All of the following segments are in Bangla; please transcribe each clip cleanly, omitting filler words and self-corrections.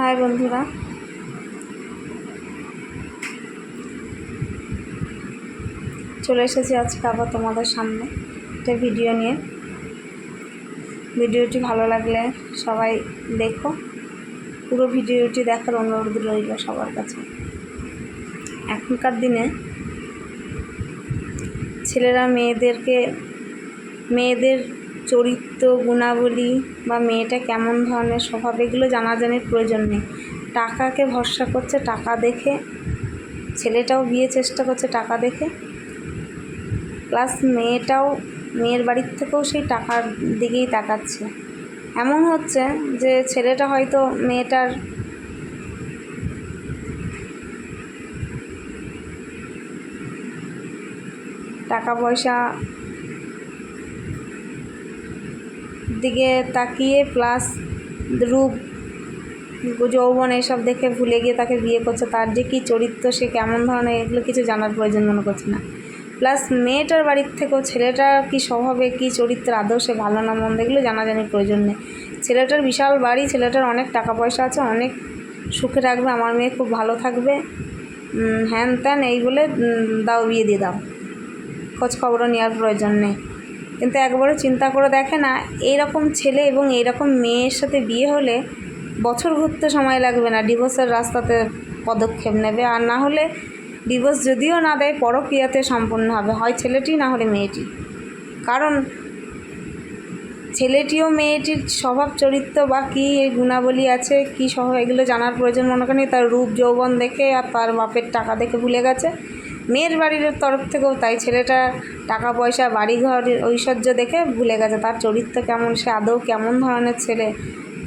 হাই বন্ধুরা, চলে এসেছি আজকে আবার তোমাদের সামনে একটা ভিডিও নিয়ে। ভিডিওটি ভালো লাগলে সবাই দেখো, পুরো ভিডিওটি দেখার অনুরোধ রইল সবার কাছে। এখনকার দিনে ছেলেরা মেয়েদের চরিত্র গুণাবলী বা মেয়েটা কেমন ধরনের স্বভাব এগুলো জানাজানির প্রয়োজন নেই। টাকাকে ভরসা করছে, টাকা দেখে ছেলেটাও বিয়ে চেষ্টা করছে টাকা দেখে, প্লাস মেয়ের বাড়ির থেকেও সেই টাকার দিকেই তাকাচ্ছে। এমন হচ্ছে যে ছেলেটা হয়তো মেয়েটার টাকা পয়সা দিকে তাকিয়ে প্লাস রূপ যৌবন এইসব দেখে ভুলে গিয়ে তাকে বিয়ে করছে। তার যে কী চরিত্র, সে কেমন ধরনের, এগুলো কিছু জানার প্রয়োজন মনে করছে না। প্লাস মেয়েটার বাড়ির থেকেও ছেলেটা কী স্বভাবে, কী চরিত্র, আদৌ সে ভালো না মন্দ, এগুলো জানাজানির প্রয়োজন নেই। ছেলেটার বিশাল বাড়ি, ছেলেটার অনেক টাকা পয়সা আছে, অনেক সুখে রাখবে, আমার মেয়ে খুব ভালো থাকবে, হ্যান ত্যান এই বলে দাও, বিয়ে দিয়ে দাও, খোঁজ খবরও নেওয়ার প্রয়োজন নেই। কিন্তু একবারও চিন্তা করে দেখে না, এইরকম ছেলে এবং এইরকম মেয়ের সাথে বিয়ে হলে বছর ঘুরতে সময় লাগবে না, ডিভোর্সের রাস্তাতে পদক্ষেপ নেবে। আর না হলে ডিভোর্স যদিও না দেয়, পরক্রিয়াতে সম্পূর্ণ হবে, হয় ছেলেটি না হলে মেয়েটি। কারণ ছেলেটিও মেয়েটির স্বভাব চরিত্র বা কী গুণাবলী আছে, কী স্বভাব, এগুলো জানার প্রয়োজন মনে করেনি। তার রূপ যৌবন দেখে আর তার বাপের টাকা দেখে ভুলে গেছে। মেয়ের বাড়ির তরফ থেকেও তাই, ছেলেটা টাকা পয়সা বাড়িঘর ঐশ্বর্য দেখে ভুলে গেছে তার চরিত্র কেমন, সে আদৌ কেমন ধরনের ছেলে,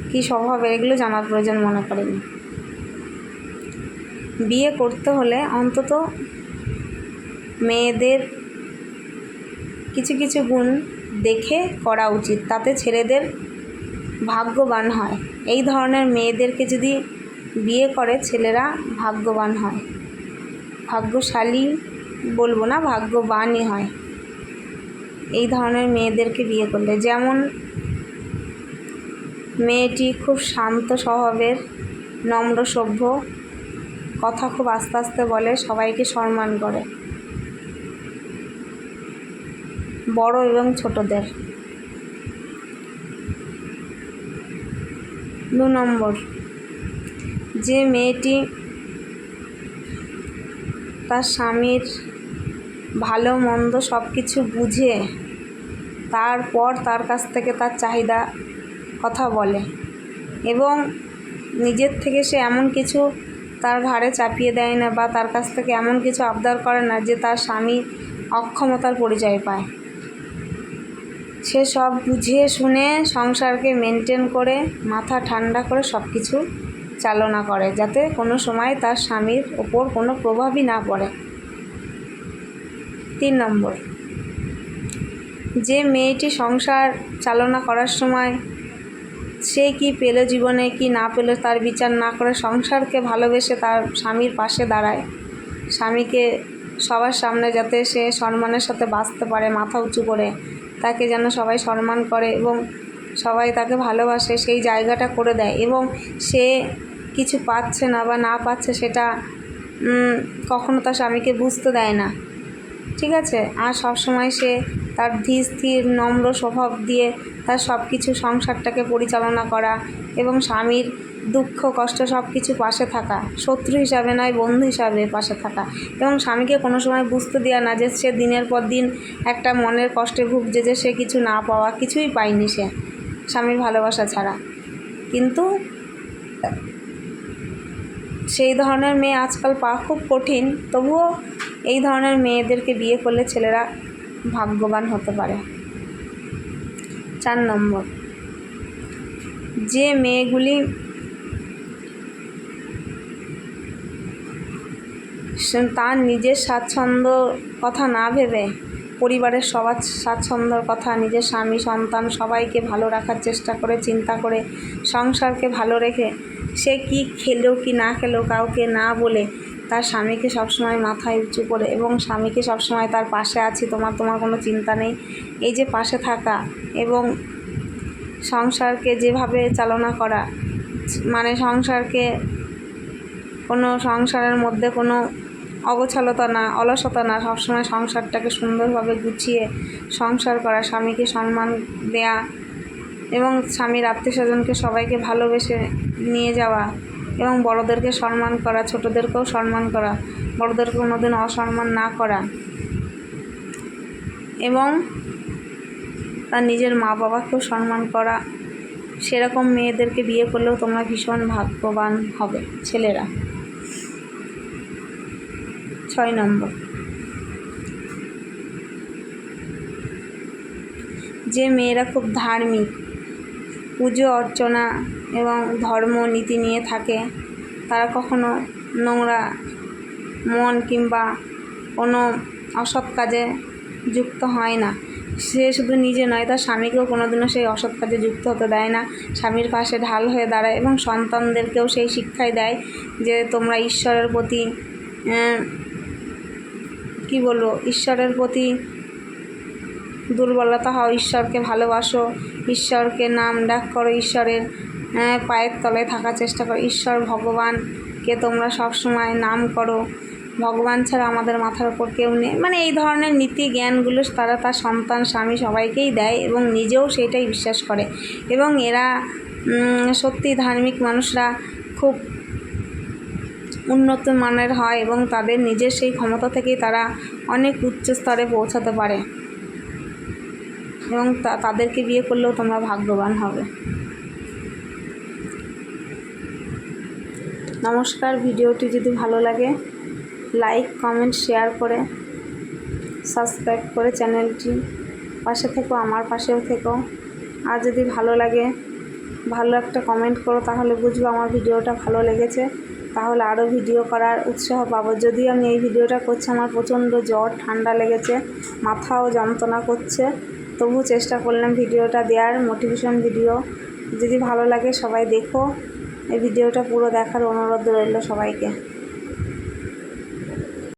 কী স্বভাব, এগুলো জানার প্রয়োজন মনে করেনি। বিয়ে করতে হলে অন্তত মেয়েদের কিছু কিছু গুণ দেখে করা উচিত, তাতে ছেলেদের ভাগ্যবান হয়। এই ধরনের মেয়েদেরকে যদি বিয়ে করে ছেলেরা ভাগ্যবান হয়, ভাগ্যশালী বলবো না, ভাগ্যবানই হয় এই ধরনের মেয়েদেরকে বিয়ে করলে। যেমন মেয়েটি খুব শান্ত স্বভাবের, নম্র সভ্য, কথা খুব আস্তে আস্তে বলে, সবাইকে সম্মান করে, বড় এবং ছোটদের। 2 নম্বর, যে মেয়েটি তার স্বামীর ভালো মন্দ সব কিছু বুঝে তারপর তার কাছ থেকে তার চাহিদা কথা বলে এবং নিজের থেকে সে এমন কিছু তার ঘাড়ে চাপিয়ে দেয় না বা তার কাছ থেকে এমন কিছু আবদার করে না যে তার স্বামী অক্ষমতার পরিচয় পায়। সে সব বুঝিয়ে শুনে সংসারকে মেনটেন করে, মাথা ঠান্ডা করে সব কিছু চালনা করে, যাতে কোনো সময় তার স্বামীর ওপর কোনো প্রভাবই না পড়ে। 3 নম্বর, যে মেয়েটি সংসার চালনা করার সময় সে কি পেল জীবনে, কি না পেল তার বিচার না করে সংসারকে ভালোবেসে তার স্বামীর পাশে দাঁড়ায়, স্বামীকে সবার সামনে যাতে সে সম্মানের সাথে বাঁচতে পারে, মাথা উঁচু করে, তাকে যেন সবাই সম্মান করে এবং সবাই তাকে ভালোবাসে, সেই জায়গাটা করে দেয়। এবং সে কিছু পাচ্ছে না বা না পাচ্ছে সেটা কখনো তার স্বামীকে বুঝতে দেয় না, ঠিক আছে। আর সবসময় সে তার ধীর স্থির নম্র স্বভাব দিয়ে তার সব কিছু সংসারটাকে পরিচালনা করা এবং স্বামীর দুঃখ কষ্ট সব কিছু পাশে থাকা, শত্রু হিসাবে নয় বন্ধু হিসাবে পাশে থাকা, এবং স্বামীকে কোনো সময় বুঝতে দেওয়া না যে সে দিনের পর দিন একটা মনের কষ্টে ভুগছে, যে সে কিছু না পাওয়া, কিছুই পায়নি সে স্বামীর ভালোবাসা ছাড়া। কিন্তু সেই ধরনের মেয়ে আজকাল পাওয়া খুব কঠিন, তবুও এই ধরনের মেয়েদেরকে বিয়ে করলে ছেলেরা ভাগ্যবান হতে পারে। 4 নম্বর, যে মেয়েগুলি তার নিজের স্বাচ্ছন্দ্য কথা না ভেবে পরিবারের সবার স্বাচ্ছন্দ্যর কথা, নিজের স্বামী সন্তান সবাইকে ভালো রাখার চেষ্টা করে, চিন্তা করে, সংসারকে ভালো রেখে সে কি খেলো কি না খেলো কাউকে না বলে তার স্বামীকে সবসময় মাথায় উঁচু করে এবং স্বামীকে সবসময় তার পাশে আছি, তোমার কোনো চিন্তা নেই, এই যে পাশে থাকা এবং সংসারকে যেভাবে চালনা করা, মানে সংসারকে কোনো সংসারের মধ্যে কোনো অগোছালতা না, অলসতা না, সবসময় সংসারটাকে সুন্দরভাবে গুছিয়ে সংসার করা, স্বামীকে সম্মান দেয়া এবং স্বামীর আত্মীয় স্বজনকে সবাইকে ভালোবেসে নিয়ে যাওয়া এবং বড়োদেরকে সম্মান করা, ছোটোদেরকেও সম্মান করা, বড়োদেরকে কোনোদিন অসম্মান না করা এবং তার নিজের মা বাবাকেও সম্মান করা, সেরকম মেয়েদেরকে বিয়ে করলেও তোমরা ভীষণ ভাগ্যবান হবে ছেলেরা। 6 নম্বর, যে মেয়েরা খুব ধার্মিক, পুজো অর্চনা এবং ধর্ম নীতি নিয়ে থাকে, তারা কখনো নোংরা মন কিংবা কোনো অসৎ কাজে যুক্ত হয় না। সে শুধু নিজে নয়, তার স্বামীকেও কোনোদিনও সেই অসৎ কাজে যুক্ত হতে দেয় না, স্বামীর পাশে ঢাল হয়ে দাঁড়ায় এবং সন্তানদেরকেও সেই শিক্ষাই দেয় যে তোমরা ঈশ্বরের প্রতি ঈশ্বরের প্রতি দুর্বলতা হও, ঈশ্বরকে ভালোবাসো, ঈশ্বরকে নাম ডাক করো, ঈশ্বরের পায়ের তলায় থাকার চেষ্টা করো, ঈশ্বর ভগবানকে তোমরা সবসময় নাম করো, ভগবান ছাড়া আমাদের মাথার ওপর কেউ নেই। মানে এই ধরনের নীতি জ্ঞানগুলো তারা তার সন্তান, স্বামী সবাইকেই দেয় এবং নিজেও সেটাই বিশ্বাস করে এবং এরা সত্যি ধার্মিক মানুষরা খুব উন্নত মানের হয় এবং তাদের নিজের সেই ক্ষমতা থেকেই তারা অনেক উচ্চ স্তরে পৌঁছাতে পারে এবং তাদেরকে বিয়ে করলেও তোমরা ভাগ্যবান হবে। নমস্কার, ভিডিওটি যদি ভালো লাগে লাইক, কমেন্ট, শেয়ার করে সাবস্ক্রাইব করে চ্যানেলটি পাশে থেকো, আমার পাশেও থেকো। আর যদি ভালো লাগে ভালো একটা কমেন্ট করো, তাহলে বুঝবো আমার ভিডিওটা ভালো লেগেছে, তাহলে আরও ভিডিও করার উৎসাহ পাবো। যদিও আমি এই ভিডিওটা করছি আমার প্রচণ্ড জ্বর, ঠান্ডা লেগেছে, মাথাও যন্ত্রণা করছে, তবু চেষ্টা করলাম ভিডিওটা দেওয়ার, মোটিভেশন ভিডিও। যদি ভালো লাগে সবাই দেখো, এই ভিডিওটা পুরো দেখার অনুরোধ রইল সবাইকে।